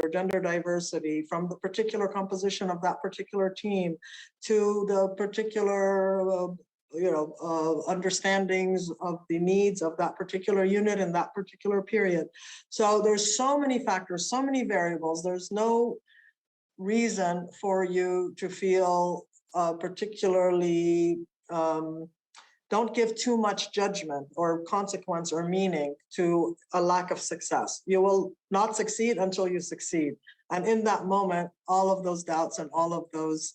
or gender diversity, from the particular composition of that particular team to the particular understandings of the needs of that particular unit in that particular period. So there's so many factors, so many variables. There's no reason for you to feel particularly, don't give too much judgment or consequence or meaning to a lack of success. You will not succeed until you succeed. And in that moment, all of those doubts and all of those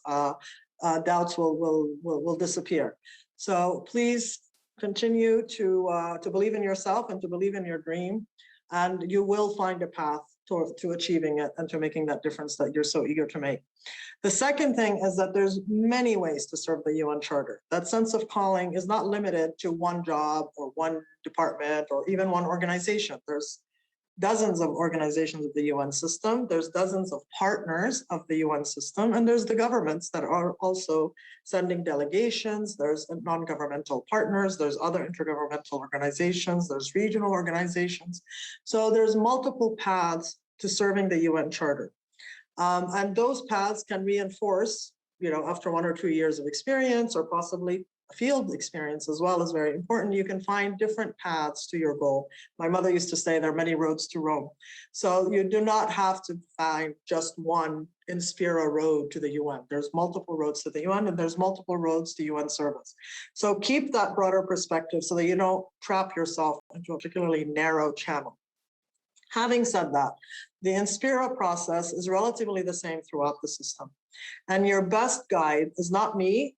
doubts will disappear. So please continue to believe in yourself and to believe in your dream, and you will find a path to achieving it and to making that difference that you're so eager to make. The second thing is that there's many ways to serve the UN Charter. That sense of calling is not limited to one job or one department or even one organization. There's dozens of organizations of the UN system. There's dozens of partners of the UN system, and there's the governments that are also sending delegations. There's non-governmental partners. There's other intergovernmental organizations. There's regional organizations. So there's multiple paths to serving the UN Charter. And those paths can reinforce, after 1 or 2 years of experience, or possibly field experience as well is very important. You can find different paths to your goal. My mother used to say there are many roads to Rome. So you do not have to find just one Inspira road to the UN. There's multiple roads to the UN, and there's multiple roads to UN service. So keep that broader perspective so that you don't trap yourself into a particularly narrow channel. Having said that, the Inspira process is relatively the same throughout the system. And your best guide is not me,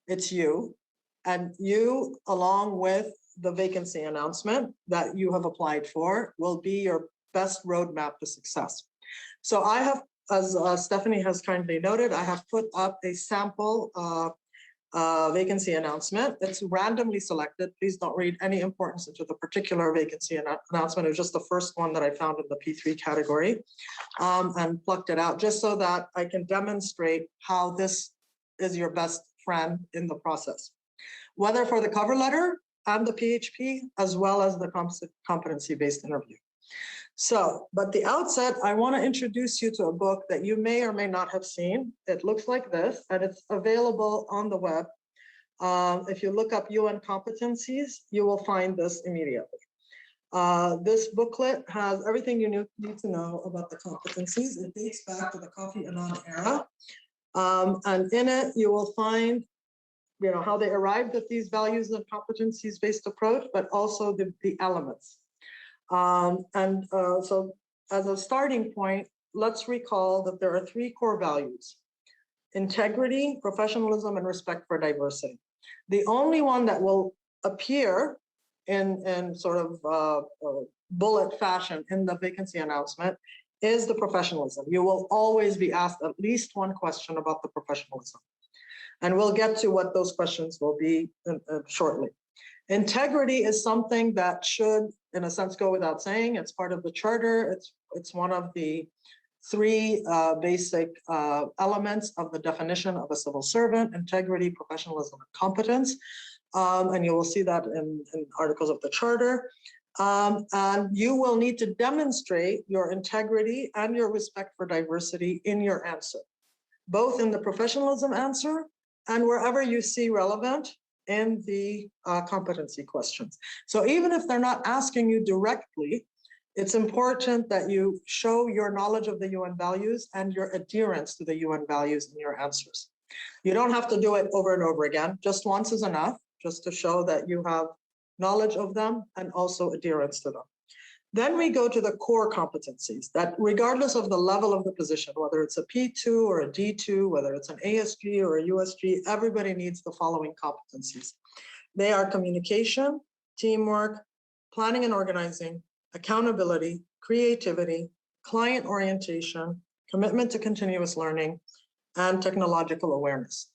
it's you, and you, along with the vacancy announcement that you have applied for, will be your best roadmap to success. So I have, as Stephanie has kindly noted, I have put up a sample vacancy announcement. It's randomly selected. Please don't read any importance into the particular vacancy announcement. It was just the first one that I found in the P3 category, and plucked it out just so that I can demonstrate how this is your best friend in the process, whether for the cover letter and the PHP, as well as the competency-based interview. So, but the outset, I want to introduce you to a book that you may or may not have seen. It looks like this, and it's available on the web. If you look up UN competencies, you will find this immediately. This booklet has everything you need to know about the competencies. It dates back to the Kofi Annan era. And in it, you will find, how they arrived at these values and competencies-based approach, but also the elements. So as a starting point, let's recall that there are 3 core values: integrity, professionalism, and respect for diversity. The only one that will appear in sort of bullet fashion in the vacancy announcement is the professionalism. You will always be asked at least one question about the professionalism. And we'll get to what those questions will be shortly. Integrity is something that should, in a sense, go without saying. It's part of the charter. It's one of the 3 basic elements of the definition of a civil servant: integrity, professionalism, and competence. And you will see that in articles of the charter. And you will need to demonstrate your integrity and your respect for diversity in your answer, both in the professionalism answer and wherever you see relevant in the competency questions. So even if they're not asking you directly, it's important that you show your knowledge of the UN values and your adherence to the UN values in your answers. You don't have to do it over and over again. Just once is enough, just to show that you have knowledge of them and also adherence to them. Then we go to the core competencies that, regardless of the level of the position, whether it's a P2 or a D2, whether it's an ASG or a USG, everybody needs the following competencies. They are communication, teamwork, planning and organizing, accountability, creativity, client orientation, commitment to continuous learning, and technological awareness.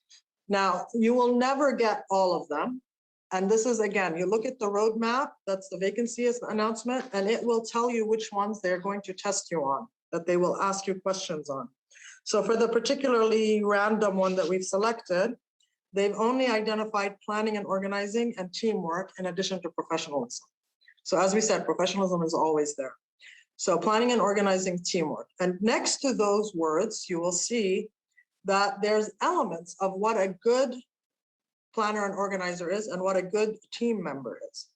Now, you will never get all of them. And this is, again, you look at the roadmap, that's the vacancy announcement, and it will tell you which ones they're going to test you on, that they will ask you questions on. So for the particularly random one that we've selected, they've only identified planning and organizing and teamwork in addition to professionalism. So as we said, professionalism is always there. So planning and organizing teamwork. And next to those words, you will see that there's elements of what a good planner and organizer is and what a good team member is.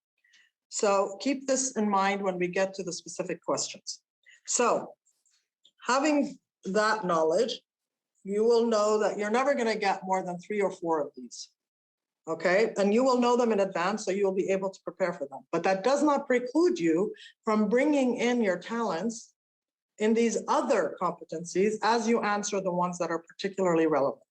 So keep this in mind when we get to the specific questions. So having that knowledge, you will know that you're never going to get more than 3 or 4 of these. Okay, and you will know them in advance, so you will be able to prepare for them. But that does not preclude you from bringing in your talents in these other competencies as you answer the ones that are particularly relevant.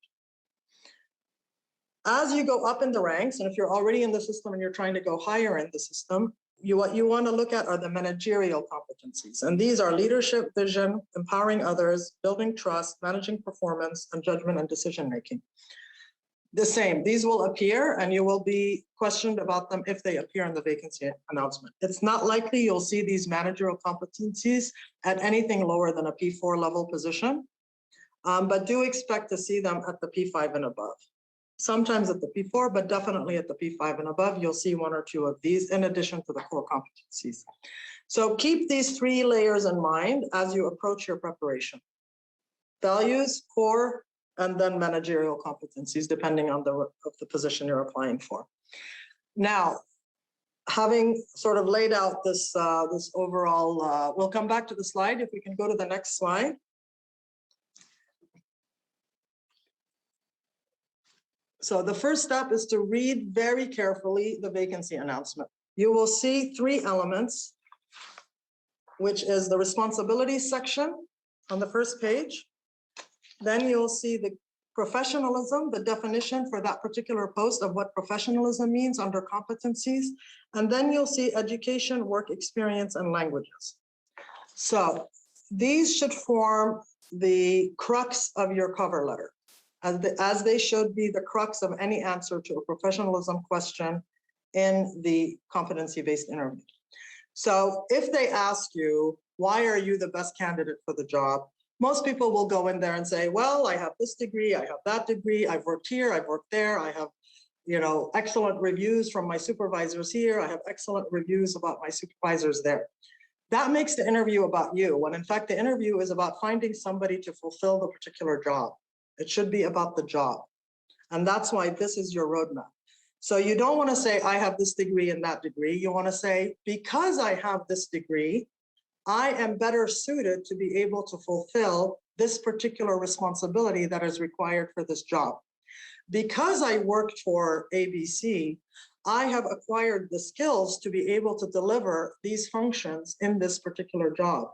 As you go up in the ranks, and if you're already in the system and you're trying to go higher in the system, what you want to look at are the managerial competencies. And these are leadership, vision, empowering others, building trust, managing performance, and judgment and decision-making. The same, these will appear and you will be questioned about them if they appear in the vacancy announcement. It's not likely you'll see these managerial competencies at anything lower than a P4 level position, but do expect to see them at the P5 and above. Sometimes at the P4, but definitely at the P5 and above, you'll see 1 or 2 of these in addition to the core competencies. So keep these 3 layers in mind as you approach your preparation. Values, core, and then managerial competencies, depending on the position you're applying for. Now, having sort of laid out this, this overall, we'll come back to the slide if we can go to the next slide. So the first step is to read very carefully the vacancy announcement. You will see 3 elements, which is the responsibilities section on the first page. Then you'll see the professionalism, the definition for that particular post of what professionalism means under competencies. And then you'll see education, work experience, and languages. So these should form the crux of your cover letter, as they should be the crux of any answer to a professionalism question in the competency-based interview. So if they ask you, why are you the best candidate for the job? Most people will go in there and say, well, I have this degree, I have that degree, I've worked here, I've worked there, I have, excellent reviews from my supervisors here, I have excellent reviews about my supervisors there. That makes the interview about you, when in fact the interview is about finding somebody to fulfill the particular job. It should be about the job. And that's why this is your roadmap. So you don't want to say, I have this degree and that degree. You want to say, because I have this degree, I am better suited to be able to fulfill this particular responsibility that is required for this job. Because I worked for ABC, I have acquired the skills to be able to deliver these functions in this particular job.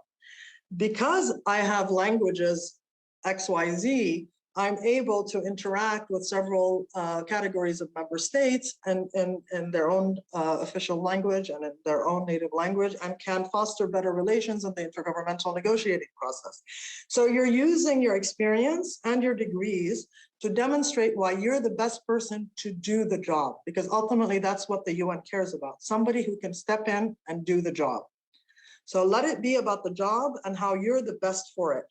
Because I have languages XYZ, I'm able to interact with several categories of member states and in their own official language and in their own native language, and can foster better relations in the intergovernmental negotiating process. So you're using your experience and your degrees to demonstrate why you're the best person to do the job, because ultimately that's what the UN cares about, somebody who can step in and do the job. So let it be about the job and how you're the best for it.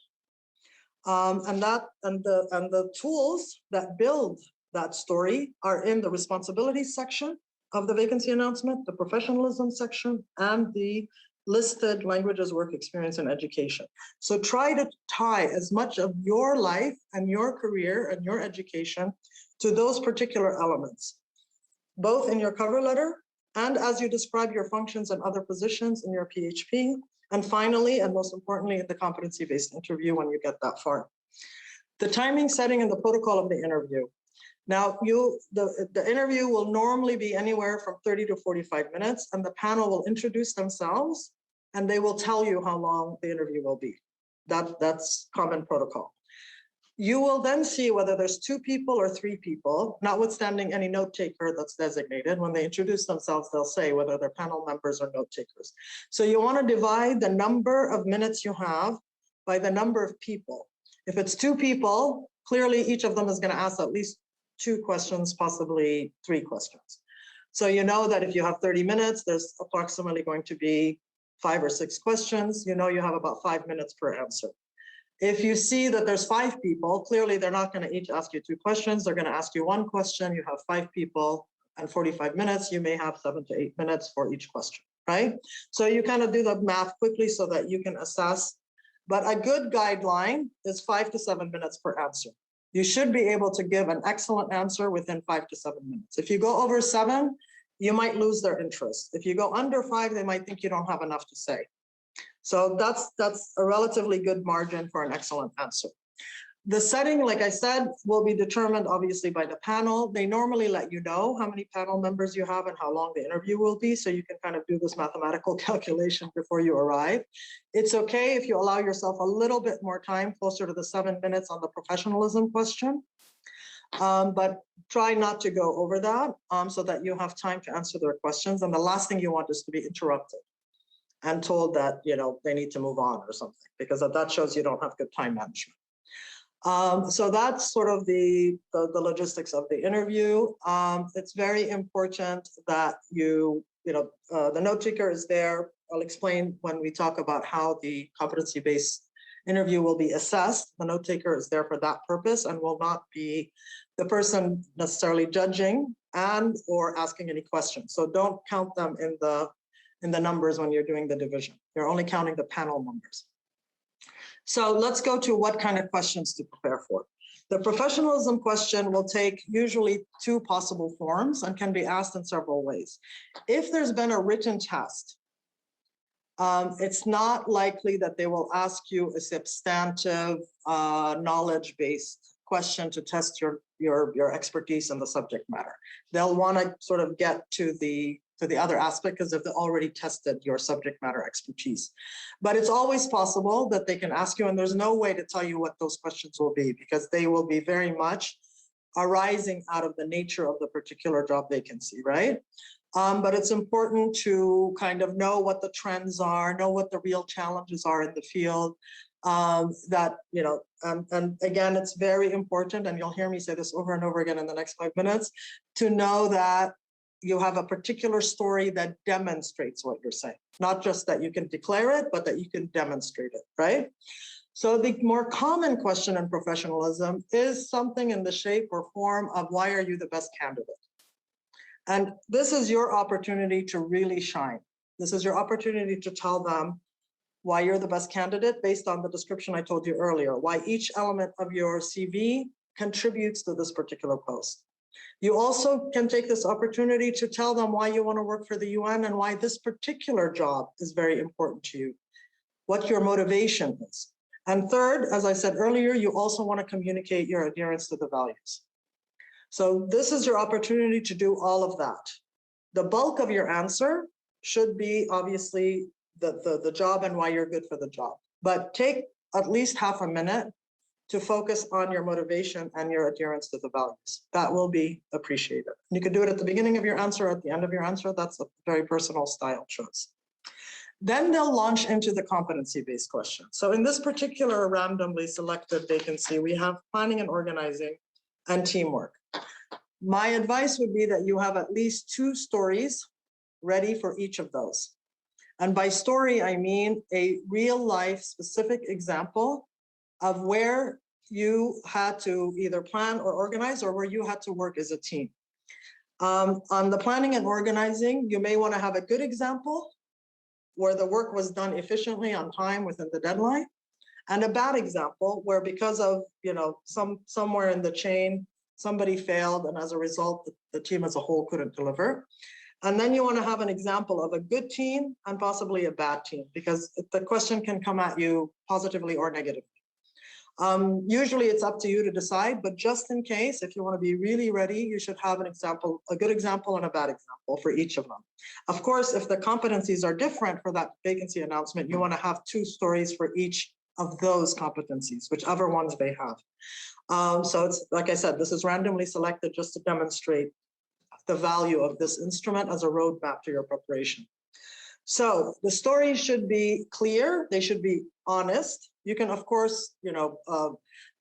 And the tools that build that story are in the responsibilities section of the vacancy announcement, the professionalism section, and the listed languages, work experience, and education. So try to tie as much of your life and your career and your education to those particular elements, both in your cover letter and as you describe your functions and other positions in your PHP. And finally, and most importantly, in the competency-based interview when you get that far. The timing, setting, and the protocol of the interview. Now, the interview will normally be anywhere from 30 to 45 minutes, and the panel will introduce themselves, and they will tell you how long the interview will be. That's common protocol. You will then see whether there's 2 people or 3 people, notwithstanding any note taker that's designated. When they introduce themselves, they'll say whether they're panel members or note takers. So you want to divide the number of minutes you have by the number of people. If it's 2 people, clearly each of them is going to ask at least 2 questions, possibly 3 questions. So you know that if you have 30 minutes, there's approximately going to be 5 or 6 questions. You know you have about 5 minutes per answer. If you see that there's 5 people, clearly they're not going to each ask you 2 questions. They're going to ask you 1 question. You have 5 people and 45 minutes. You may have 7 to 8 minutes for each question. right? So you kind of do the math quickly so that you can assess. But a good guideline is 5 to 7 minutes per answer. You should be able to give an excellent answer within 5 to 7 minutes. If you go over 7, you might lose their interest. If you go under 5, they might think you don't have enough to say. So that's a relatively good margin for an excellent answer. The setting, like I said, will be determined obviously by the panel. They normally let you know how many panel members you have and how long the interview will be, so you can kind of do this mathematical calculation before you arrive. It's okay if you allow yourself a little bit more time, closer to the 7 minutes on the professionalism question, but try not to go over that so that you have time to answer their questions. And the last thing you want is to be interrupted and told that, you know, they need to move on or something, because that shows you don't have good time management. So that's sort of the logistics of the interview. It's very important that the note taker is there. I'll explain when we talk about how the competency-based interview will be assessed. The note taker is there for that purpose and will not be the person necessarily judging and or asking any questions. So don't count them in the numbers when you're doing the division. You're only counting the panel numbers. So let's go to what kind of questions to prepare for. The professionalism question will take usually 2 possible forms and can be asked in several ways. If there's been a written test, it's not likely that they will ask you a substantive knowledge-based question to test your expertise in the subject matter. They'll want to sort of get to the other aspect because they've already tested your subject matter expertise. But it's always possible that they can ask you, and there's no way to tell you what those questions will be because they will be very much arising out of the nature of the particular job vacancy, right? But it's important to kind of know what the trends are, know what the real challenges are in the field. And again, it's very important, and you'll hear me say this over and over again in the next 5 minutes, to know that you have a particular story that demonstrates what you're saying, not just that you can declare it, but that you can demonstrate it, right? So the more common question in professionalism is something in the shape or form of, why are you the best candidate? And this is your opportunity to really shine. This is your opportunity to tell them why you're the best candidate based on the description I told you earlier, why each element of your CV contributes to this particular post. You also can take this opportunity to tell them why you want to work for the UN and why this particular job is very important to you, what your motivation is. And third, as I said earlier, you also want to communicate your adherence to the values. So this is your opportunity to do all of that. The bulk of your answer should be obviously the job and why you're good for the job. But take at least half a minute to focus on your motivation and your adherence to the values. That will be appreciated. You can do it at the beginning of your answer, at the end of your answer. That's a very personal style choice. Then they'll launch into the competency-based question. So in this particular randomly selected vacancy, we have planning and organizing and teamwork. My advice would be that you have at least 2 stories ready for each of those. And by story, I mean a real life specific example of where you had to either plan or organize or where you had to work as a team. On the planning and organizing, you may want to have a good example where the work was done efficiently on time within the deadline, and a bad example where because of somewhere in the chain, somebody failed and as a result, the team as a whole couldn't deliver. And then you want to have an example of a good team and possibly a bad team, because the question can come at you positively or negatively. Usually it's up to you to decide, but just in case, if you want to be really ready, you should have an example, a good example and a bad example for each of them. Of course, if the competencies are different for that vacancy announcement, you want to have 2 stories for each of those competencies, whichever ones they have. So it's, like I said, this is randomly selected just to demonstrate the value of this instrument as a roadmap to your preparation. So the stories should be clear, they should be honest. You can, of course,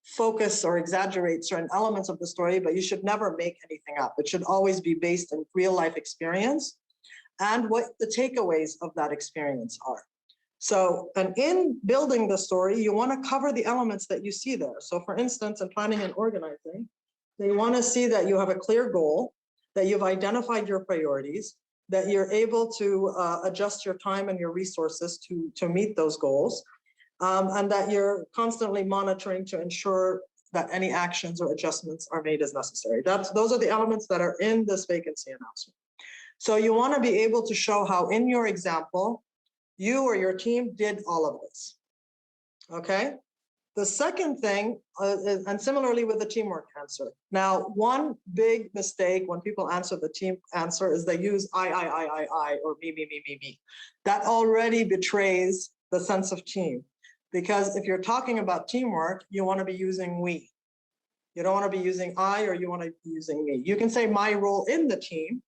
focus or exaggerate certain elements of the story, but you should never make anything up. It should always be based in real life experience and what the takeaways of that experience are. So, and in building the story, you want to cover the elements that you see there. So for instance, in planning and organizing, they want to see that you have a clear goal, that you've identified your priorities, that you're able to adjust your time and your resources to meet those goals, and that you're constantly monitoring to ensure that any actions or adjustments are made as necessary. Those are the elements that are in this vacancy announcement. So you want to be able to show how in your example, you or your team did all of this, okay? The second thing, and similarly with the teamwork answer. Now, one big mistake when people answer the team answer is they use I, or me. That already betrays the sense of team. Because if you're talking about teamwork, you want to be using we. You don't want to be using I, or you want to be using me. You can say my role in the team,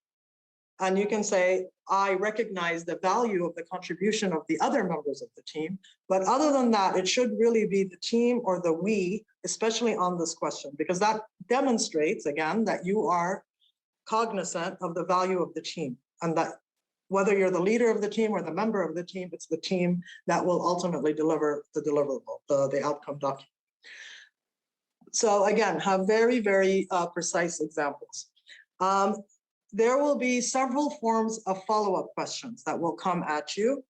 and you can say, I recognize the value of the contribution of the other members of the team. But other than that, it should really be the team or the we, especially on this question, because that demonstrates, again, that you are cognizant of the value of the team, and that whether you're the leader of the team or the member of the team, it's the team that will ultimately deliver the deliverable, the outcome document. So again, have very, very precise examples. There will be several forms of follow-up questions that will come at you.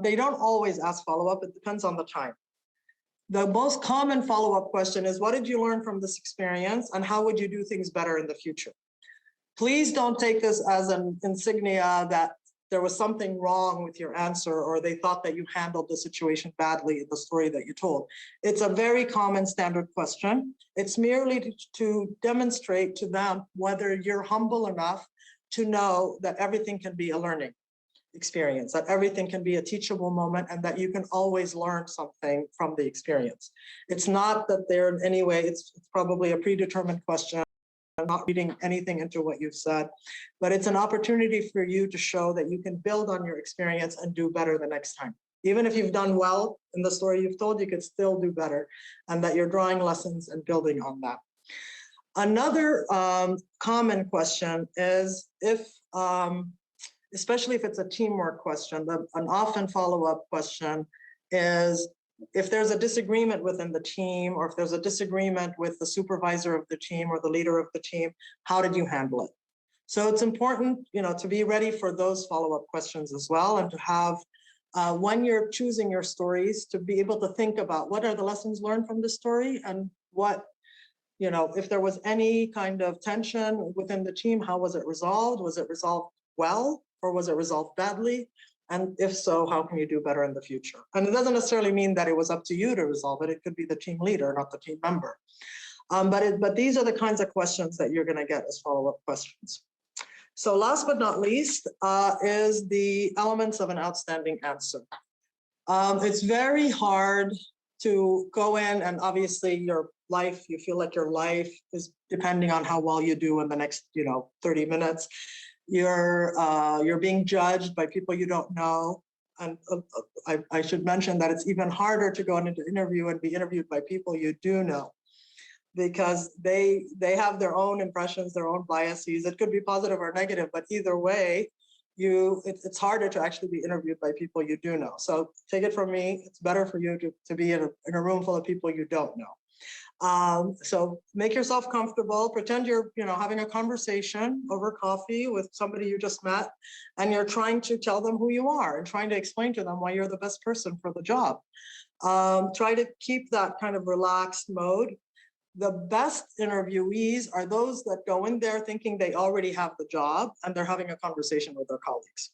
They don't always ask follow-up, it depends on the time. The most common follow-up question is, what did you learn from this experience and how would you do things better in the future? Please don't take this as an insignia that there was something wrong with your answer or they thought that you handled the situation badly in the story that you told. It's a very common standard question. It's merely to demonstrate to them whether you're humble enough to know that everything can be a learning experience, that everything can be a teachable moment, and that you can always learn something from the experience. It's not that they're in any way, it's probably a predetermined question. I'm not reading anything into what you've said, but it's an opportunity for you to show that you can build on your experience and do better the next time. Even if you've done well in the story you've told, you could still do better, and that you're drawing lessons and building on that. Another common question is if, especially if it's a teamwork question, an often follow-up question is, if there's a disagreement within the team, or if there's a disagreement with the supervisor of the team or the leader of the team, how did you handle it? So it's important, to be ready for those follow-up questions as well, and to have, when you're choosing your stories, to be able to think about what are the lessons learned from the story, and what, if there was any kind of tension within the team, how was it resolved? Was it resolved well, or was it resolved badly? And if so, how can you do better in the future? And it doesn't necessarily mean that it was up to you to resolve it. It could be the team leader, not the team member. But these are the kinds of questions that you're going to get as follow-up questions. So last but not least is the elements of an outstanding answer. It's very hard to go in, and obviously your life, you feel like your life is depending on how well you do in the next 30 minutes. You're being judged by people you don't know. And I should mention that it's even harder to go into an interview and be interviewed by people you do know, because they have their own impressions, their own biases. It could be positive or negative, but either way, it's harder to actually be interviewed by people you do know. So take it from me, it's better for you to be in a room full of people you don't know. So make yourself comfortable, pretend you're having a conversation over coffee with somebody you just met, and you're trying to tell them who you are and trying to explain to them why you're the best person for the job. Try to keep that kind of relaxed mode. The best interviewees are those that go in there thinking they already have the job and they're having a conversation with their colleagues.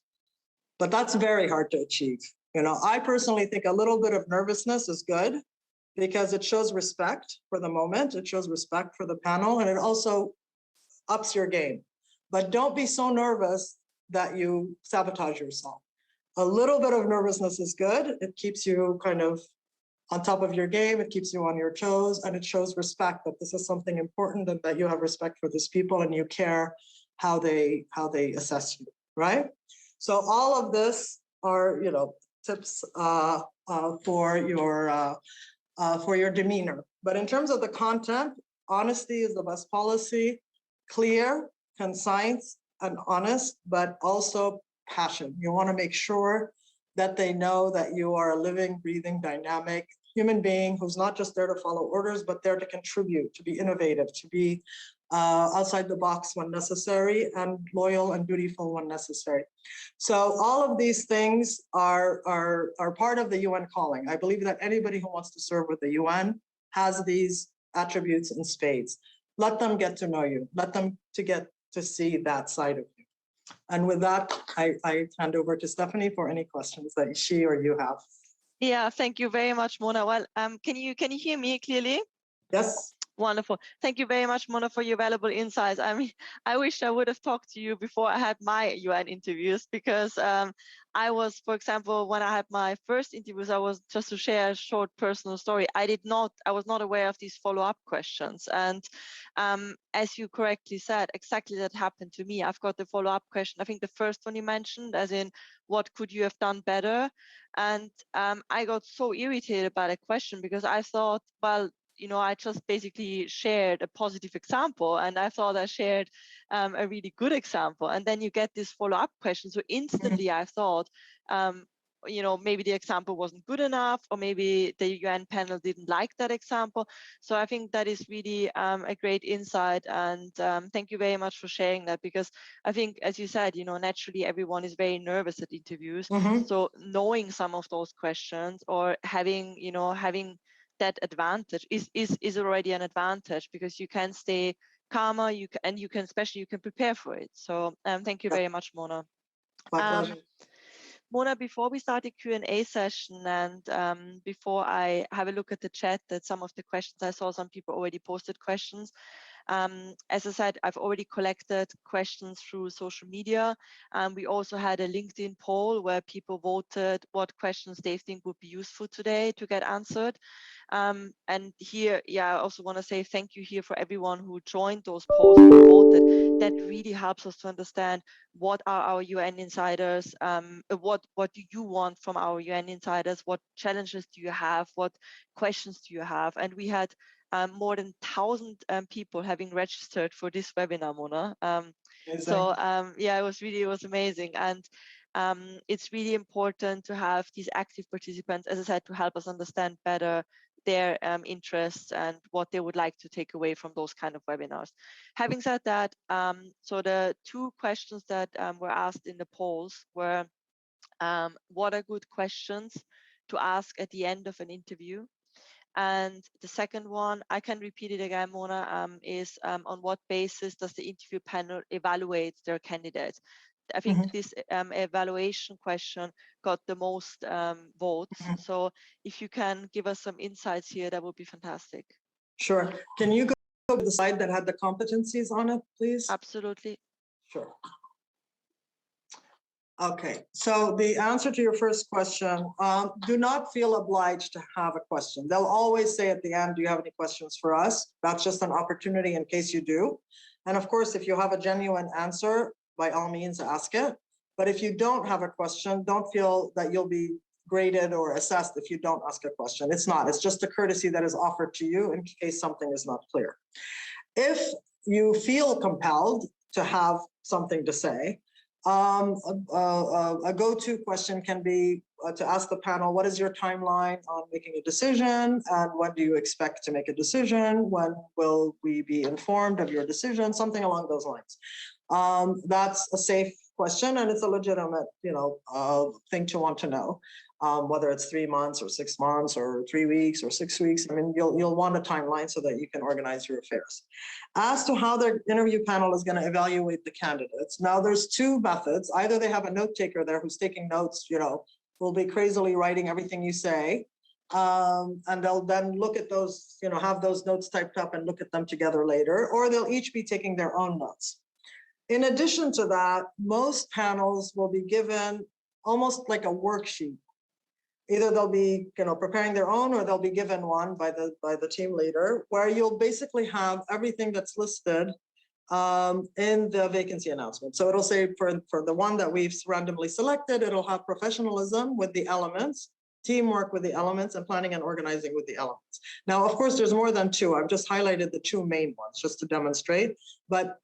But that's very hard to achieve. I personally think a little bit of nervousness is good, because it shows respect for the moment, it shows respect for the panel, and it also ups your game. But don't be so nervous that you sabotage yourself. A little bit of nervousness is good. It keeps you kind of on top of your game, it keeps you on your toes, and it shows respect that this is something important and that you have respect for these people and you care how they assess you, right? So all of this are, tips for your demeanor. But in terms of the content, honesty is the best policy, clear, concise, and honest, but also passion. You want to make sure that they know that you are a living, breathing, dynamic human being who's not just there to follow orders, but there to contribute, to be innovative, to be outside the box when necessary, and loyal and dutiful when necessary. So all of these things are part of the UN calling. I believe that anybody who wants to serve with the UN has these attributes in spades. Let them get to know you. Let them get to see that side of you. And with that, I hand over to Stephanie for any questions that she or you have. Yeah, thank you very much, Mona. Well, can you hear me clearly? Yes. Wonderful. Thank you very much, Mona, for your valuable insights. I mean, I wish I would have talked to you before I had my UN interviews, because I was, for example, when I had my first interviews, I was, just to share a short personal story, I was not aware of these follow-up questions. And as you correctly said, exactly that happened to me. I've got the follow-up question. I think the first one you mentioned, as in, what could you have done better? And I got so irritated by the question, because I thought, well, you know, I just basically shared a positive example, and I thought I shared a really good example. And then you get this follow-up question. So instantly I thought, you know, maybe the example wasn't good enough, or maybe the UN panel didn't like that example. So I think that is really a great insight. And thank you very much for sharing that, because I think, as you said, you know, naturally everyone is very nervous at interviews. So knowing some of those questions, or having, you know, having that advantage is already an advantage, because you can stay calmer, you can prepare for it. So thank you very much, Mona. My pleasure. Mona, before we start the Q&A session, and before I have a look at the chat, that some of the questions I saw, some people already posted questions. As I said, I've already collected questions through social media. We also had a LinkedIn poll where people voted what questions they think would be useful today to get answered. And here, yeah, I also want to say thank you here for everyone who joined those polls and who voted. That really helps us to understand what are our UN insiders, what do you want from our UN insiders, what challenges do you have, what questions do you have? And we had more than 1,000 people having registered for this webinar, Mona. Yeah, it was amazing. And it's really important to have these active participants, as I said, to help us understand better their interests and what they would like to take away from those kind of webinars. Having said that, so the two questions that were asked in the polls were, what are good questions to ask at the end of an interview? And the second one, I can repeat it again, Mona, is on what basis does the interview panel evaluate their candidates? I think this evaluation question got the most votes. So if you can give us some insights here, that would be fantastic. Sure. Can you go to the slide that had the competencies on it, please? Absolutely. Sure. Okay, so the answer to your first question, do not feel obliged to have a question. They'll always say at the end, do you have any questions for us? That's just an opportunity in case you do. And of course, if you have a genuine answer, by all means ask it. But if you don't have a question, don't feel that you'll be graded or assessed if you don't ask a question. It's not, it's just a courtesy that is offered to you in case something is not clear. If you feel compelled to have something to say, a go-to question can be to ask the panel, what is your timeline on making a decision? And when do you expect to make a decision? When will we be informed of your decision? Something along those lines. That's a safe question, and it's a legitimate, thing to want to know. Whether it's 3 months or 6 months or 3 weeks or 6 weeks. I mean, you'll want a timeline so that you can organize your affairs. As to how the interview panel is going to evaluate the candidates, now there's two methods. Either they have a note taker there who's taking notes, will be crazily writing everything you say, and they'll then look at those, have those notes typed up and look at them together later, or they'll each be taking their own notes. In addition to that, most panels will be given almost like a worksheet. Either they'll be, preparing their own, or they'll be given one by the team leader, where you'll basically have everything that's listed in the vacancy announcement. So it'll say for the one that we've randomly selected, it'll have professionalism with the elements, teamwork with the elements, and planning and organizing with the elements. Now, of course, there's more than two. I've just highlighted the two main ones just to demonstrate, but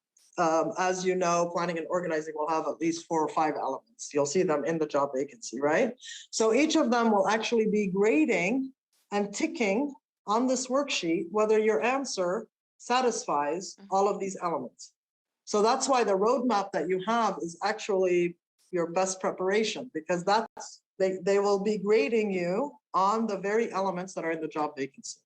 as you know, planning and organizing will have at least 4 or 5 elements. You'll see them in the job vacancy, right? So each of them will actually be grading and ticking on this worksheet whether your answer satisfies all of these elements. So that's why the roadmap that you have is actually your best preparation, because they will be grading you on the very elements that are in the job vacancy.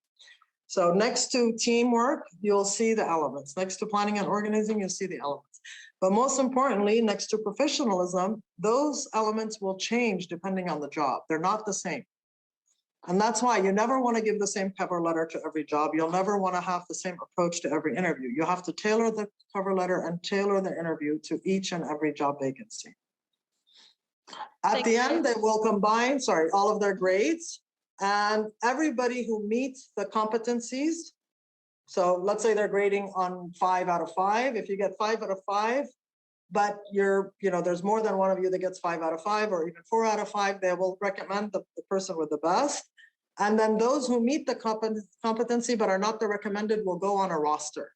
So next to teamwork, you'll see the elements. Next to planning and organizing, you'll see the elements. But most importantly, next to professionalism, those elements will change depending on the job. They're not the same. And that's why you never want to give the same cover letter to every job. You'll never want to have the same approach to every interview. You have to tailor the cover letter and tailor the interview to each and every job vacancy. At the end, they will combine, all of their grades, and everybody who meets the competencies. So let's say they're grading on 5 out of 5. If you get 5 out of 5, but there's more than one of you that gets 5 out of 5 or even 4 out of 5, they will recommend the person with the best. And then those who meet the competency but are not the recommended will go on a roster.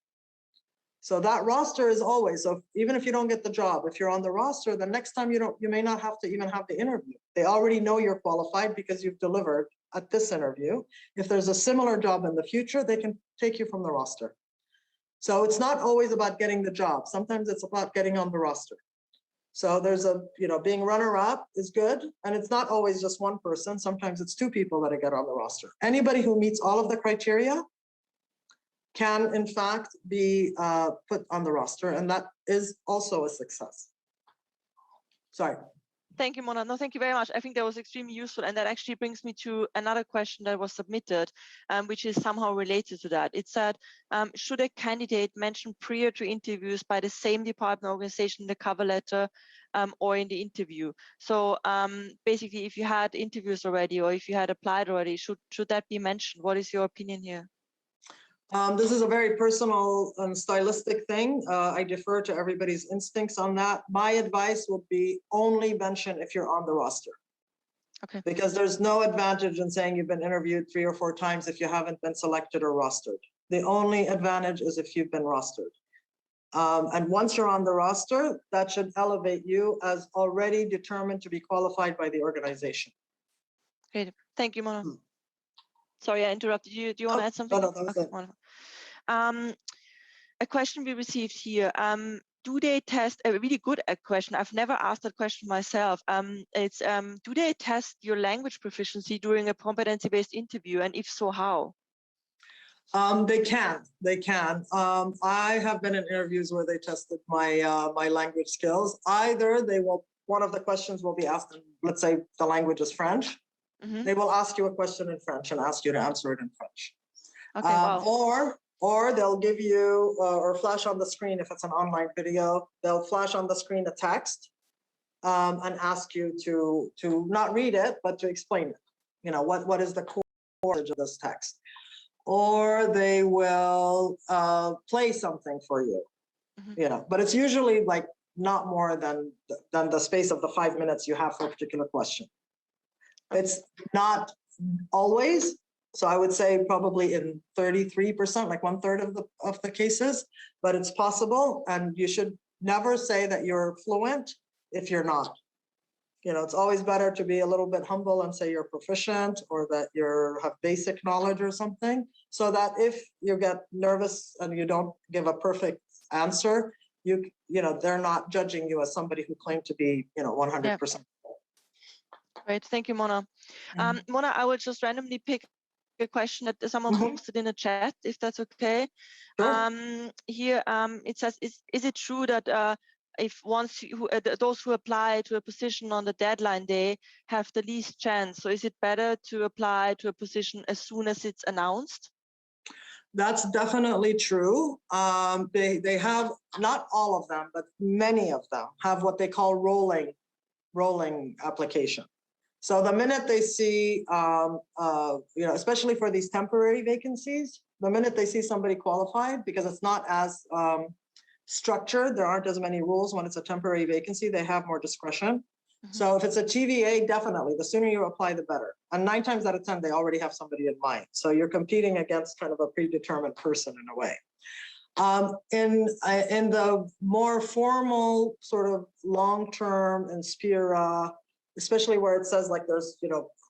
So that roster is always, so even if you don't get the job, if you're on the roster, the next time you may not have to even have the interview. They already know you're qualified because you've delivered at this interview. If there's a similar job in the future, they can take you from the roster. So it's not always about getting the job. Sometimes it's about getting on the roster. So there's being runner-up is good. And it's not always just one person. Sometimes it's 2 people that get on the roster. Anybody who meets all of the criteria can, in fact, be put on the roster. And that is also a success. Sorry. Thank you, Mona. No, thank you very much. I think that was extremely useful. And that actually brings me to another question that was submitted, which is somehow related to that. It said, should a candidate mention prior to interviews by the same department or organization in the cover letter or in the interview? So basically, if you had interviews already or if you had applied already, should that be mentioned? What is your opinion here? This is a very personal and stylistic thing. I defer to everybody's instincts on that. My advice would be only mention if you're on the roster. Okay. Because there's no advantage in saying you've been interviewed 3 or 4 times if you haven't been selected or rostered. The only advantage is if you've been rostered. And once you're on the roster, that should elevate you as already determined to be qualified by the organization. Great. Thank you, Mona. Sorry, I interrupted you. Do you want to add something? No, that was it. Wonderful. A question we received here. Do they test a really good question? I've never asked that question myself. It's do they test your language proficiency during a competency-based interview, and if so, how? They can. I have been in interviews where they tested my my language skills. Either one of the questions will be asked in, let's say the language is French. Mm-hmm. They will ask you a question in French and ask you to answer it in French. Okay, wow. Or they'll give you or flash on the screen, if it's an online video, they'll flash on the screen a text and ask you to not read it, but to explain it. What is the core message of this text? Or they will play something for you. Mm-hmm. But it's usually like not more than the space of the 5 minutes you have for a particular question. It's not always. So I would say probably in 33%, like 1/3 of the cases, but it's possible. And you should never say that you're fluent if you're not. It's always better to be a little bit humble and say you're proficient or that you have basic knowledge or something, so that if you get nervous and you don't give a perfect answer, they're not judging you as somebody who claimed to be 100%. Yeah. Great, thank you, Mona. Mona, I will just randomly pick a question that someone posted in the chat, if that's okay. Sure. Here it says, is it true that if those who apply to a position on the deadline day have the least chance? So is it better to apply to a position as soon as it's announced? That's definitely true. They have, not all of them, but many of them have what they call rolling application. So the minute they see, especially for these temporary vacancies, the minute they see somebody qualified, because it's not as structured, there aren't as many rules when it's a temporary vacancy, they have more discretion. Mm-hmm. So if it's a TVA, definitely, the sooner you apply, the better. And 9 times out of 10, they already have somebody in mind. So you're competing against kind of a predetermined person in a way. In the more formal sort of long-term Inspira, especially where it says like there's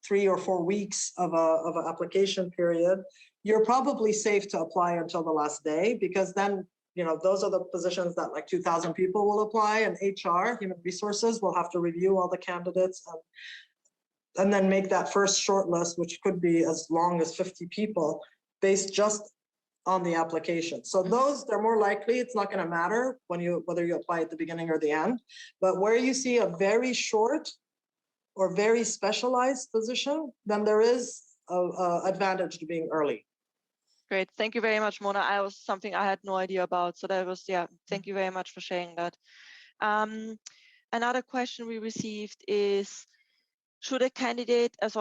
3 or 4 weeks of an application period, you're probably safe to apply until the last day, because then, those are the positions that like 2,000 people will apply, and HR, human resources, will have to review all the candidates and then make that first short list, which could be as long as 50 people, based just on the application. So those, they're more likely, it's not going to matter whether you apply at the beginning or the end. But where you see a very short or very specialized position, then there is a advantage to being early. Great. Thank you very much, Mona. I was something I had no idea about. So that was, yeah, thank you very much for sharing that. Another question we received is, should a candidate, is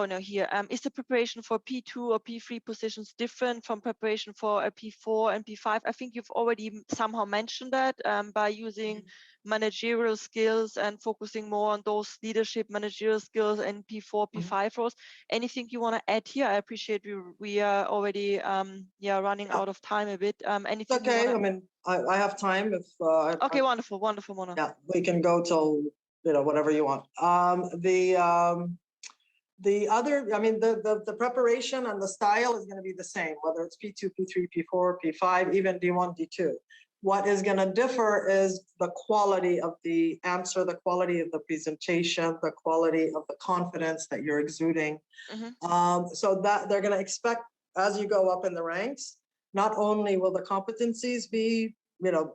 the preparation for P2 or P3 positions different from preparation for a P4 and P5? I think you've already somehow mentioned that by using managerial skills and focusing more on those leadership managerial skills in P4, P5 roles. Anything you want to add here? I appreciate we are already running out of time a bit. Anything? Okay, I have time if. Okay, wonderful, Mona. Yeah, we can go till whatever you want. The other, the preparation and the style is going to be the same, whether it's P2, P3, P4, P5, even D1, D2. What is going to differ is the quality of the answer, the quality of the presentation, the quality of the confidence that you're exuding. So that they're going to expect, as you go up in the ranks, not only will the competencies be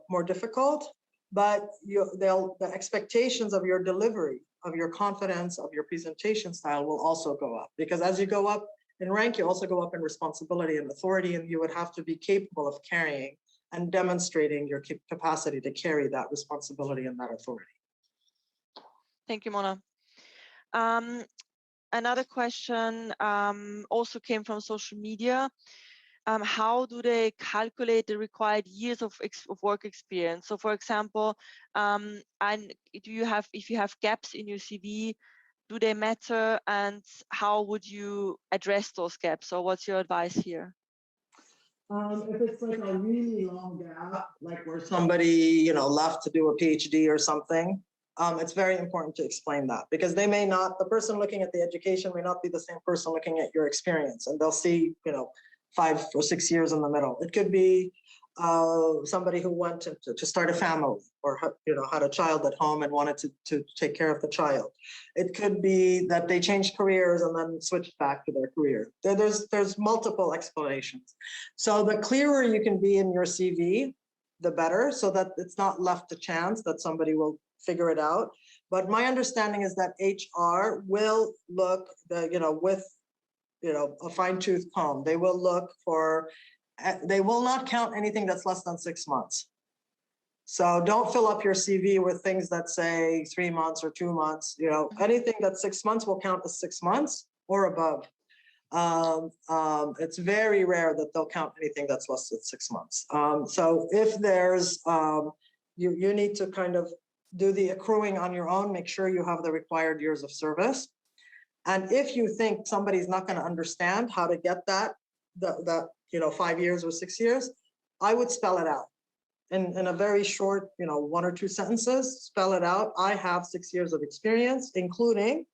more difficult, but the expectations of your delivery, of your confidence, of your presentation style will also go up. Because as you go up in rank, you also go up in responsibility and authority, and you would have to be capable of carrying and demonstrating your capacity to carry that responsibility and that authority. Thank you, Mona. Another question also came from social media. How do they calculate the required years of work experience? So, for example, if you have gaps in your CV, do they matter, and how would you address those gaps? Or what's your advice here? If it's like a really long gap, like where somebody left to do a PhD or something, it's very important to explain that, because the person looking at the education may not be the same person looking at your experience, and they'll see 5 or 6 years in the middle. It could be somebody who went to start a family, or had a child at home and wanted to take care of the child. It could be that they changed careers and then switched back to their career. There's multiple explanations. So the clearer you can be in your CV, the better, so that it's not left to chance that somebody will figure it out. But my understanding is that HR will look with a fine-tooth comb. They will look for, they will not count anything that's less than 6 months. So don't fill up your CV with things that say 3 months or 2 months. Anything that's 6 months will count as 6 months or above. It's very rare that they'll count anything that's less than 6 months. So if there's, you need to kind of do the accruing on your own, make sure you have the required years of service. And if you think somebody's not going to understand how to get that 5 years or 6 years, I would spell it out in a very short, 1 or 2 sentences. Spell it out. I have 6 years of experience, including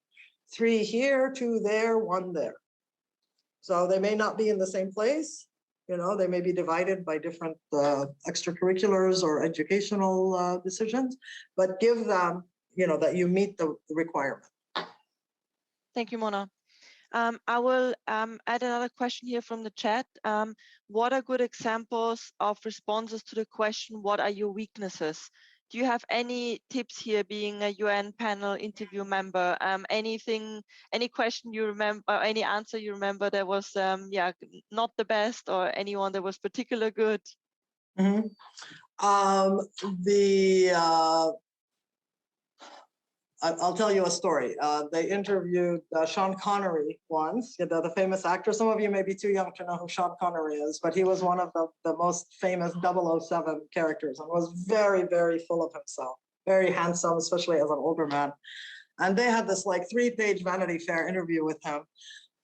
3 here, 2 there, 1 there. So they may not be in the same place. They may be divided by different extracurriculars or educational decisions, but give them, that you meet the requirement. Thank you, Mona. I will add another question here from the chat. What are good examples of responses to the question, what are your weaknesses? Do you have any tips here, being a UN panel interview member? Any question you remember, or any answer you remember that was not the best, or anyone that was particularly good? Mm-hmm. I'll tell you a story. They interviewed Sean Connery once, the famous actor. Some of you may be too young to know who Sean Connery is, but he was one of the most famous 007 characters, and was very, very full of himself, very handsome, especially as an older man. And they had this like 3-page Vanity Fair interview with him.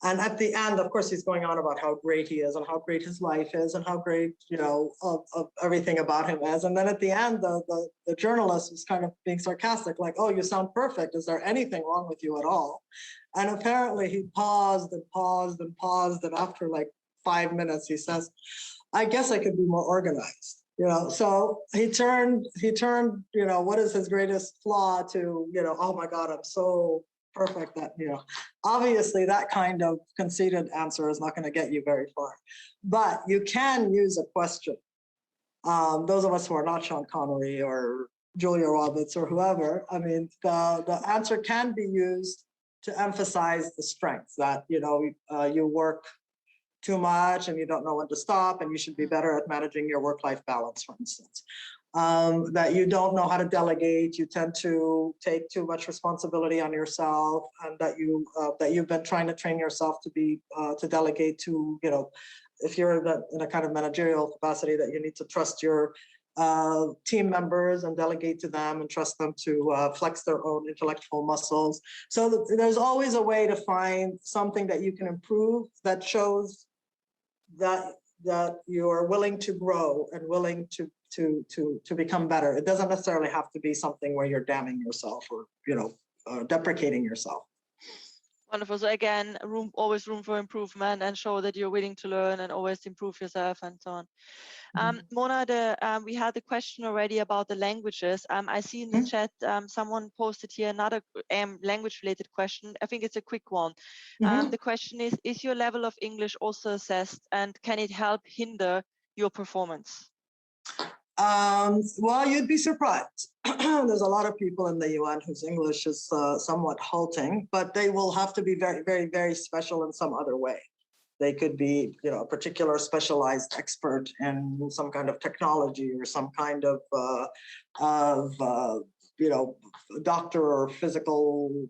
And at the end, of course, he's going on about how great he is and how great his life is and how great, of everything about him is. And then at the end, the journalist was kind of being sarcastic, like, oh, you sound perfect. Is there anything wrong with you at all? And apparently he paused and paused and paused. And after like 5 minutes, he says, I guess I could be more organized. So he turned, what is his greatest flaw to, oh my God, I'm so perfect that, obviously that kind of conceited answer is not going to get you very far. But you can use a question. Those of us who are not Sean Connery or Julia Roberts or whoever, I mean, the answer can be used to emphasize the strengths that, you work too much and you don't know when to stop, and you should be better at managing your work-life balance, for instance. That you don't know how to delegate, you tend to take too much responsibility on yourself, and that you've been trying to train yourself to be to delegate to, if you're in a kind of managerial capacity, that you need to trust your team members and delegate to them and trust them to flex their own intellectual muscles. So there's always a way to find something that you can improve that shows that you're willing to grow and willing to become better. It doesn't necessarily have to be something where you're damning yourself or deprecating yourself. Wonderful. So again, always room for improvement, and show that you're willing to learn and always improve yourself and so on. Mona, we had the question already about the languages. I see in the chat someone posted here another language-related question. I think it's a quick one. The question is your level of English also assessed, and can it help hinder your performance? Well, you'd be surprised. There's a lot of people in the UN whose English is somewhat halting, but they will have to be very, very, very special in some other way. They could be, a particular specialized expert in some kind of technology or some kind of doctor or physical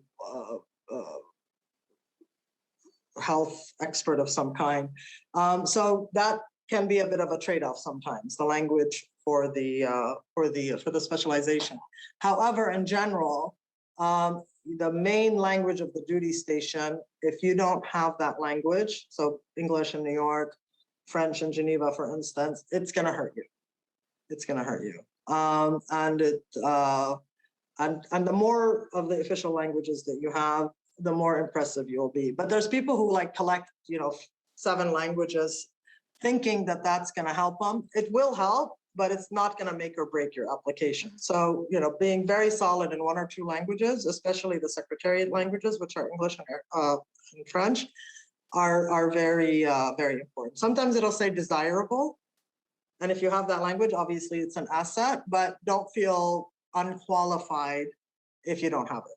health expert of some kind. So that can be a bit of a trade-off sometimes, the language for the specialization. However, in general, the main language of the duty station, if you don't have that language, so English in New York, French in Geneva, for instance, it's going to hurt you. It's going to hurt you. And the more of the official languages that you have, the more impressive you'll be. But there's people who collect, 7 languages, thinking that that's going to help them. It will help, but it's not going to make or break your application. So, being very solid in 1 or 2 languages, especially the secretariat languages, which are English and French, are very, very important. Sometimes it'll say desirable. And if you have that language, obviously it's an asset, but don't feel unqualified if you don't have it.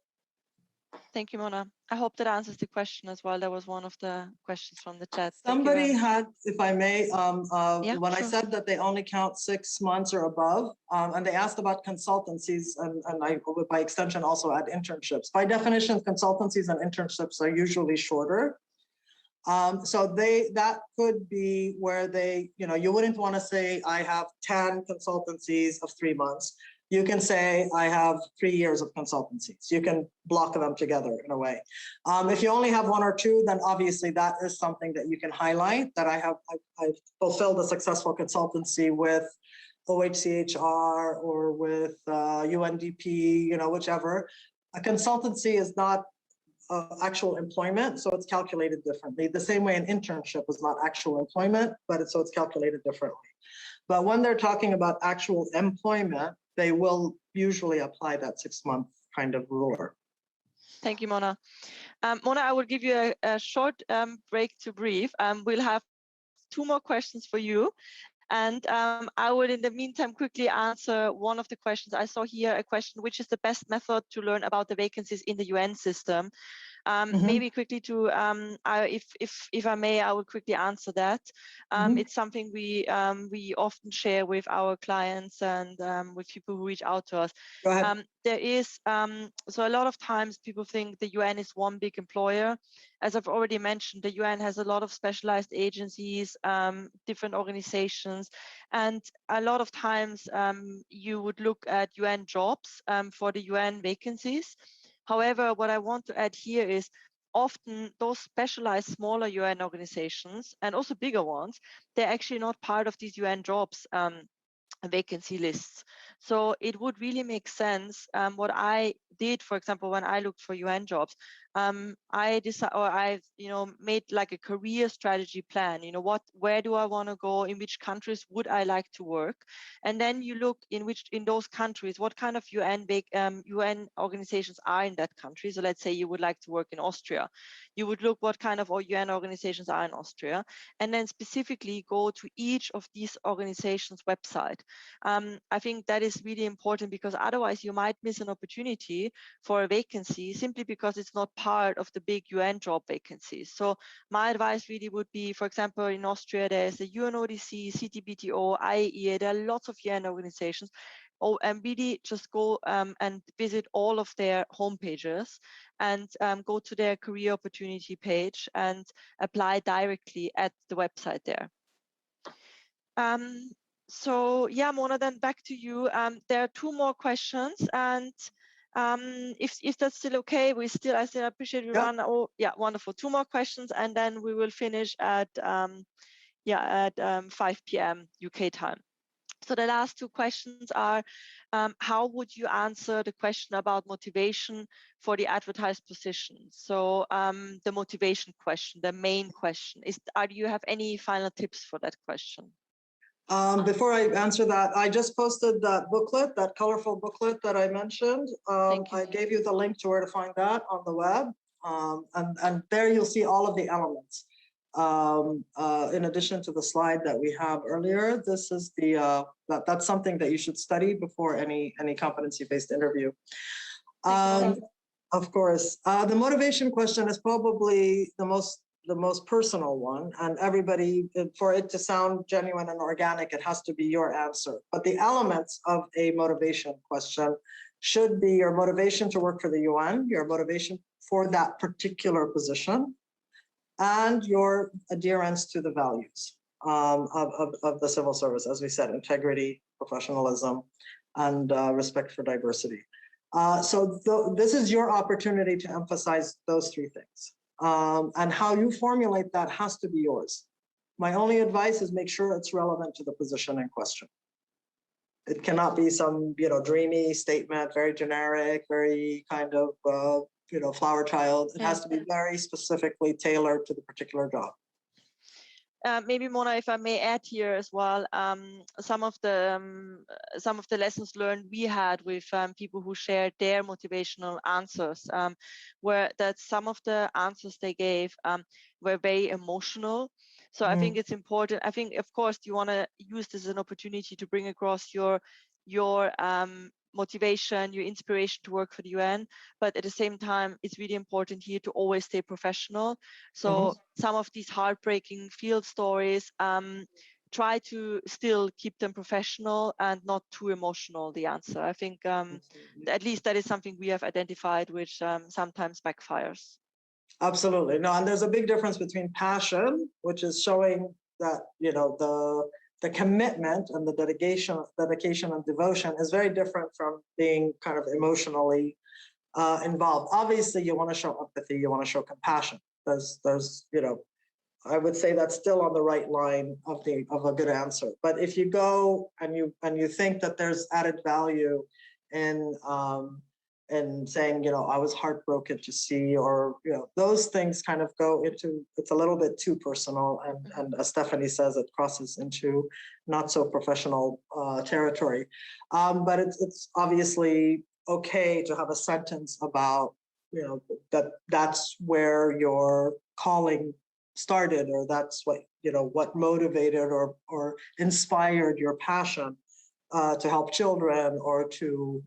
Thank you, Mona. I hope that answers the question as well. That was one of the questions from the chat. Somebody had, if I may, when sure. I said that they only count 6 months or above, and they asked about consultancies, and I would by extension also add internships. By definition, consultancies and internships are usually shorter. So that could be where they, you wouldn't want to say, I have 10 consultancies of 3 months. You can say, I have 3 years of consultancies. You can block them together in a way. If you only have 1 or 2, then obviously that is something that you can highlight, that I've fulfilled a successful consultancy with OHCHR or with UNDP, whichever. A consultancy is not actual employment, so it's calculated differently. The same way an internship is not actual employment, so it's calculated differently. But when they're talking about actual employment, they will usually apply that 6-month kind of ruler. Thank you, Mona. Mona, I will give you a short break to breathe. We'll have 2 more questions for you. And I will, in the meantime, quickly answer one of the questions. I saw here a question, which is the best method to learn about the vacancies in the UN system? Maybe quickly to, if I may, I will quickly answer that. It's something we often share with our clients and with people who reach out to us. Go ahead. There is, so a lot of times people think the UN is one big employer. As I've already mentioned, the UN has a lot of specialized agencies, different organizations, and a lot of times you would look at UN jobs for the UN vacancies. However, what I want to add here is often those specialized smaller UN organizations and also bigger ones, they're actually not part of these UN jobs vacancy lists. So it would really make sense. What I did, for example, when I looked for UN jobs, I decide, or I've, made like a career strategy plan. Where do I want to go? In which countries would I like to work? And then you look in those countries, what kind of UN organizations are in that country. So let's say you would like to work in Austria. You would look what kind of UN organizations are in Austria, and then specifically go to each of these organizations' website. I think that is really important, because otherwise you might miss an opportunity for a vacancy simply because it's not part of the big UN job vacancies. So my advice really would be, for example, in Austria, there's the UNODC, CTBTO, IAEA, there are lots of UN organizations. And really just go and visit all of their homepages and go to their career opportunity page and apply directly at the website there. So yeah, Mona, then back to you. There are two more questions, and if that's still okay, I still appreciate we run. Oh yeah, wonderful. Two more questions, and then we will finish at 5 p.m. UK time. So the last two questions are, how would you answer the question about motivation for the advertised position? So the motivation question, the main question is, do you have any final tips for that question? Before I answer that, I just posted that booklet, that colorful booklet that I mentioned. I gave you the link to where to find that on the web. And there you'll see all of the elements. In addition to the slide that we have earlier, this is that's something that you should study before any competency-based interview. Of course, the motivation question is probably the most personal one, and everybody, for it to sound genuine and organic, it has to be your answer. But the elements of a motivation question should be your motivation to work for the UN, your motivation for that particular position, and your adherence to the values of the civil service, as we said, integrity, professionalism, and respect for diversity. So this is your opportunity to emphasize those three things. And how you formulate that has to be yours. My only advice is make sure it's relevant to the position in question. It cannot be some, dreamy statement, very generic, very kind of, flower child. It has to be very specifically tailored to the particular job. Maybe Mona, if I may add here as well, some of the lessons learned we had with people who shared their motivational answers were that some of the answers they gave were very emotional. So I think it's important. I think, of course, you want to use this as an opportunity to bring across your motivation, your inspiration to work for the UN, but at the same time, it's really important here to always stay professional. So some of these heartbreaking field stories, try to still keep them professional and not too emotional, the answer. I think at least that is something we have identified, which sometimes backfires. Absolutely. No, and there's a big difference between passion, which is showing that, the commitment and the dedication and devotion is very different from being kind of emotionally involved. Obviously, you want to show empathy, you want to show compassion. There's, I would say that's still on the right line of a good answer. But if you go and you think that there's added value in saying, I was heartbroken to see, or, those things kind of go into, it's a little bit too personal. And as Stephanie says, it crosses into not so professional territory. But it's obviously okay to have a sentence about, that's where your calling started, or that's what, what motivated or inspired your passion to help children, or to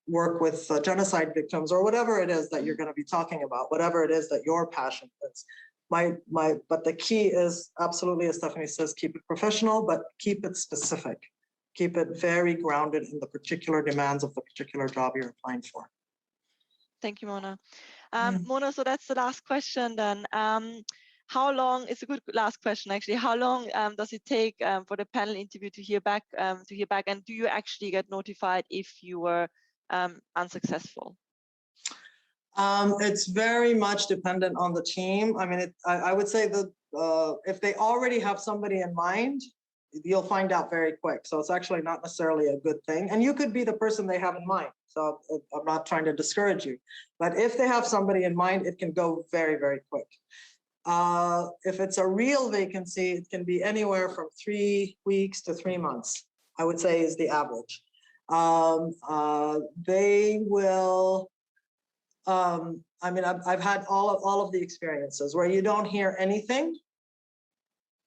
work with genocide victims, or whatever it is that you're going to be talking about, whatever it is that your passion is. But the key is absolutely, as Stephanie says, keep it professional, but keep it specific. Keep it very grounded in the particular demands of the particular job you're applying for. Thank you, Mona. Mona, so that's the last question then. How long, it's a good last question actually, how long does it take for the panel interview to hear back, and do you actually get notified if you were unsuccessful? It's very much dependent on the team. I mean, I would say that if they already have somebody in mind, you'll find out very quick. So it's actually not necessarily a good thing. And you could be the person they have in mind. So I'm not trying to discourage you, but if they have somebody in mind, it can go very, very quick. If it's a real vacancy, it can be anywhere from 3 weeks to 3 months, I would say is the average. They will, I mean, I've had all of the experiences where you don't hear anything.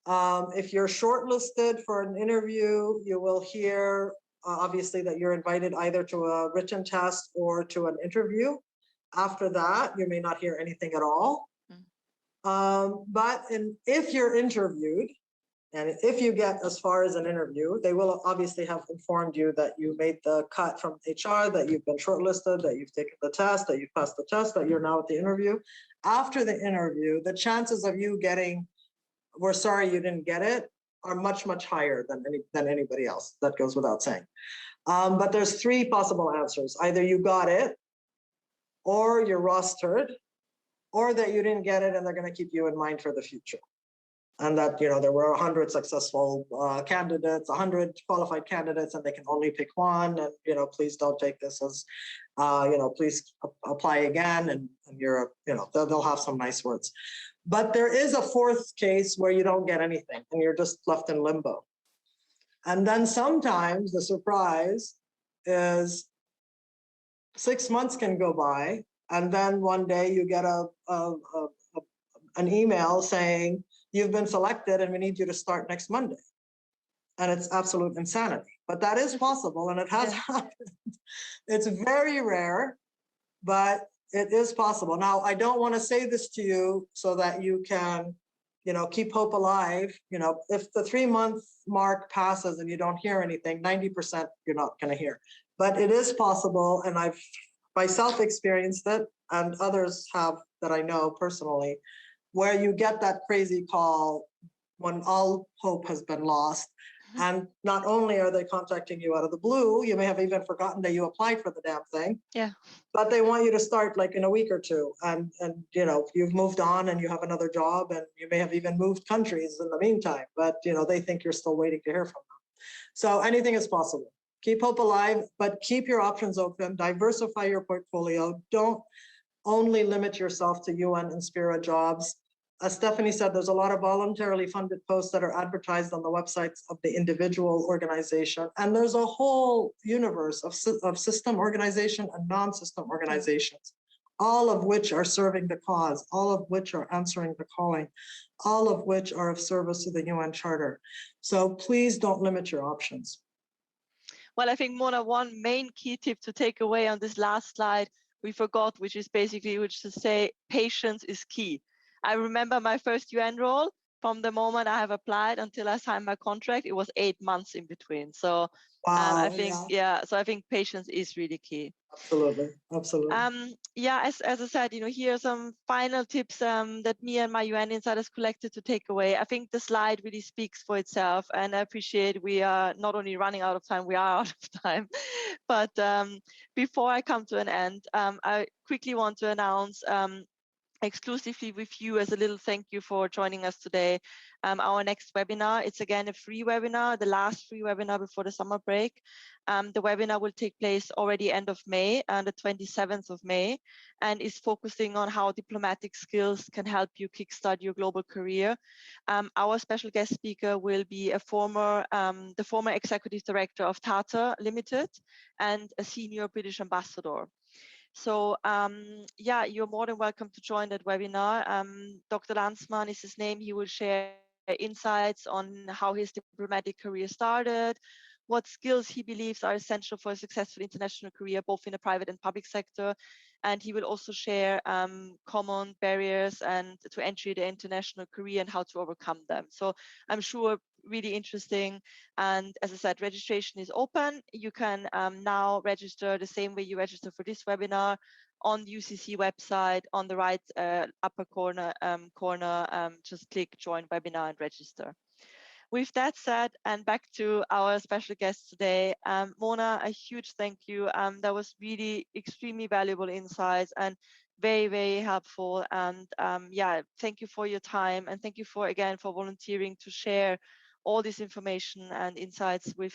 If you're shortlisted for an interview, you will hear obviously that you're invited either to a written test or to an interview. After that, you may not hear anything at all. But if you're interviewed, and if you get as far as an interview, they will obviously have informed you that you made the cut from HR, that you've been shortlisted, that you've taken the test, that you've passed the test, that you're now at the interview. After the interview, the chances of you getting, we're sorry you didn't get it, are much, much higher than anybody else. That goes without saying. But there's 3 possible answers. Either you got it, or you're rostered, or that you didn't get it and they're going to keep you in mind for the future. And that, you know, there were 100 successful candidates, 100 qualified candidates, and they can only pick one. And, you know, please don't take this as, you know, please apply again. And you're, you know, they'll have some nice words. But there is a 4th case where you don't get anything and you're just left in limbo. And then sometimes the surprise is 6 months can go by, and then one day you get an email saying, you've been selected and we need you to start next Monday. And it's absolute insanity, but that is possible and it has happened. It's very rare, but it is possible. Now, I don't want to say this to you so that you can, you know, keep hope alive. You know, if the 3-month mark passes and you don't hear anything, 90% you're not going to hear. But it is possible, and I've myself experienced it, and others have that I know personally, where you get that crazy call when all hope has been lost. And not only are they contacting you out of the blue, you may have even forgotten that you applied for the damn thing. Yeah. But they want you to start like in a week or 2. And you know, you've moved on and you have another job, and you may have even moved countries in the meantime, but you know, they think you're still waiting to hear from them. So anything is possible. Keep hope alive, but keep your options open, diversify your portfolio. Don't only limit yourself to UN and Spira jobs. As Stephanie said, there's a lot of voluntarily funded posts that are advertised on the websites of the individual organization. And there's a whole universe of system organization and non-system organizations, all of which are serving the cause, all of which are answering the calling, all of which are of service to the UN Charter. So please don't limit your options. Well, I think, Mona, one main key tip to take away on this last slide we forgot, which is to say patience is key. I remember my first UN role. From the moment I have applied until I signed my contract, it was 8 months in between. So wow, I think, so I think patience is really key. Absolutely, absolutely. Yeah, as I said, you know, here are some final tips that me and my UN insiders collected to take away. I think the slide really speaks for itself, and I appreciate we are not only running out of time, we are out of time. But before I come to an end, I quickly want to announce exclusively with you as a little thank you for joining us today. Our next webinar, it's again a free webinar, the last free webinar before the summer break. The webinar will take place already end of May, on the 27th of May, and is focusing on how diplomatic skills can help you kickstart your global career. Our special guest speaker will be the former executive director of Tata Limited and a senior British ambassador. So yeah, you're more than welcome to join that webinar. Dr. Landsman is his name. He will share insights on how his diplomatic career started, what skills he believes are essential for a successful international career, both in the private and public sector. And he will also share common barriers and to entry the international career and how to overcome them. So I'm sure really interesting. And as I said, registration is open. You can now register the same way you register for this webinar on the UCC website on the right upper corner, just click join webinar and register. With that said, and back to our special guest today, Mona, a huge thank you. That was really extremely valuable insights and very, very helpful. And yeah, thank you for your time, and thank you for volunteering to share all this information and insights with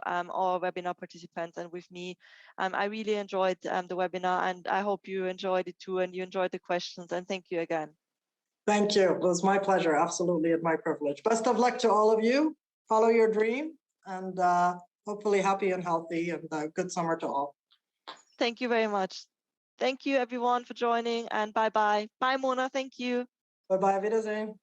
our webinar participants and with me. I really enjoyed the webinar, and I hope you enjoyed it too, and you enjoyed the questions, and thank you again. Thank you. It was my pleasure. Absolutely, and my privilege. Best of luck to all of you. Follow your dream, and hopefully happy and healthy, and good summer to all. Thank you very much. Thank you everyone for joining, and bye-bye. Bye, Mona. Thank you. Bye-bye. Wiedersehen.